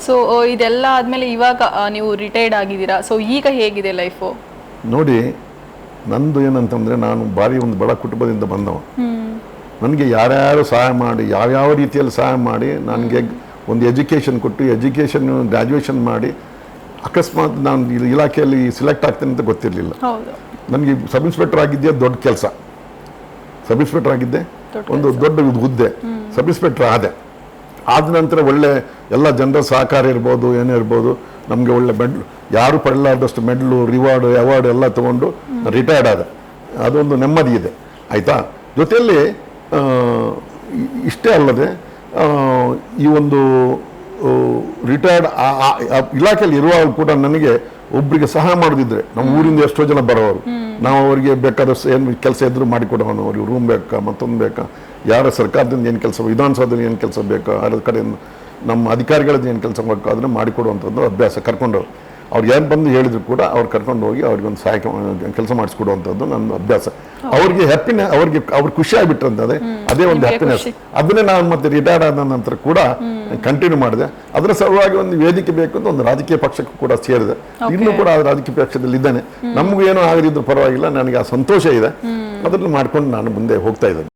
So ಇದೆಲ್ಲ ಆದ್ಮೇಲೆ ಇವಾಗ ನೀವು ರಿಟೈರ್ಡ್ ಆಗಿದ್ದೀರಾ, ಸೊ ಈಗ ಹೇಗಿದೆ ಲೈಫು? ನೋಡಿ, ನಂದು ಏನಂತಂದರೆ, ನಾನು ಭಾರಿ ಒಂದು ಬಡ ಕುಟುಂಬದಿಂದ ಬಂದವ. ನನಗೆ ಯಾರ್ಯಾರು ಸಹಾಯ ಮಾಡಿ, ಯಾವ್ಯಾವ ರೀತಿಯಲ್ಲಿ ಸಹಾಯ ಮಾಡಿ ನನಗೆ ಒಂದು ಎಜುಕೇಷನ್ ಕೊಟ್ಟು, ಗ್ರ್ಯಾಜುಯೇಷನ್ ಮಾಡಿ, ಅಕಸ್ಮಾತ್ ನಾನು ಇಲಾಖೆಯಲ್ಲಿ ಸಿಲೆಕ್ಟ್ ಆಗ್ತೇನೆ ಅಂತ ಗೊತ್ತಿರಲಿಲ್ಲ. ನನಗೆ ಸಬ್ ಇನ್ಸ್ಪೆಕ್ಟರ್ ಆಗಿದ್ದೆ ದೊಡ್ಡ ಕೆಲಸ. ಸಬ್ ಇನ್ಸ್ಪೆಕ್ಟರ್ ಆಗಿದ್ದೆ ಒಂದು ದೊಡ್ಡ ಹುದ್ದೆ. ಸಬ್ ಇನ್ಸ್ಪೆಕ್ಟರ್ ಆದ ನಂತರ ಒಳ್ಳೆ ಎಲ್ಲ ಜನರ ಸಹಕಾರ ಇರ್ಬೋದು, ಏನೇ ಇರ್ಬೋದು, ನಮಗೆ ಒಳ್ಳೆ ಮೆಡ್ಲು, ಯಾರು ಪಡಲಾರ್ದಷ್ಟು ಮೆಡ್ಲು, ರಿವಾರ್ಡು, ಅವಾರ್ಡ್ ಎಲ್ಲ ತೊಗೊಂಡು ರಿಟೈರ್ಡ್ ಆದ. ಅದೊಂದು ನೆಮ್ಮದಿ ಇದೆ, ಆಯಿತಾ. ಜೊತೆಯಲ್ಲಿ ಇಷ್ಟೇ ಅಲ್ಲದೆ ಈ ಒಂದು ರಿಟೈರ್ಡ್ ಇಲಾಖೆಯಲ್ಲಿ ಇರುವಾಗ ಕೂಡ ನನಗೆ ಒಬ್ಬರಿಗೆ ಸಹಾಯ ಮಾಡೋದಿದ್ರೆ, ನಮ್ಮ ಊರಿಂದ ಎಷ್ಟೋ ಜನ ಬರೋರು, ನಾವು ಅವರಿಗೆ ಬೇಕಾದಷ್ಟು ಏನು ಕೆಲಸ ಇದ್ದರೂ ಮಾಡಿಕೊಡೋನು. ಅವ್ರಿಗೆ ರೂಮ್ ಬೇಕಾ, ಮತ್ತೊಂದು ಬೇಕಾ, ಯಾರ ಸರ್ಕಾರದಿಂದ ಏನು ಕೆಲಸ, ವಿಧಾನಸೌಧದಲ್ಲಿ ಏನು ಕೆಲಸ ಬೇಕಾ, ಅದರ ಕಡೆಯಿಂದ ನಮ್ಮ ಅಧಿಕಾರಿಗಳದ್ದು ಏನು ಕೆಲಸ ಬೇಕು ಅದನ್ನು ಮಾಡಿಕೊಡುವಂಥದ್ದು ಅಭ್ಯಾಸ. ಕರ್ಕೊಂಡವ್ರು ಅವ್ರಿಗೆ ಏನು ಬಂದು ಹೇಳಿದ್ರು ಕೂಡ ಅವ್ರು ಕರ್ಕೊಂಡು ಹೋಗಿ ಅವ್ರಿಗೊಂದು ಸಹಾಯ ಕೆಲಸ ಮಾಡಿಸ್ಕೊಡುವಂಥದ್ದು ನನ್ನ ಅಭ್ಯಾಸ. ಅವ್ರಿಗೆ ಹ್ಯಾಪಿನೆಸ್, ಅವ್ರಿಗೆ ಖುಷಿ ಆಗಿಬಿಟ್ರಂತದೆ, ಅದೇ ಒಂದು ಹ್ಯಾಪಿನೆಸ್. ಅದನ್ನೇ ನಾನು ಮತ್ತೆ ರಿಟೈರ್ಡ್ ಆದ ನಂತರ ಕೂಡ ಕಂಟಿನ್ಯೂ ಮಾಡಿದೆ. ಅದರ ಸಲುವಾಗಿ ಒಂದು ವೇದಿಕೆ ಬೇಕು ಅಂತ ಒಂದು ರಾಜಕೀಯ ಪಕ್ಷಕ್ಕೂ ಕೂಡ ಸೇರಿದೆ. ಇನ್ನೂ ಕೂಡ ಆ ರಾಜಕೀಯ ಪಕ್ಷದಲ್ಲಿ ಇದ್ದೇನೆ. ನಮಗೂ ಏನೋ ಆಗದಿದ್ರು ಪರವಾಗಿಲ್ಲ, ನನಗೆ ಆ ಸಂತೋಷ ಇದೆ. ಅದನ್ನು ಮಾಡ್ಕೊಂಡು ನಾನು ಮುಂದೆ ಹೋಗ್ತಾ ಇದ್ದೇನೆ.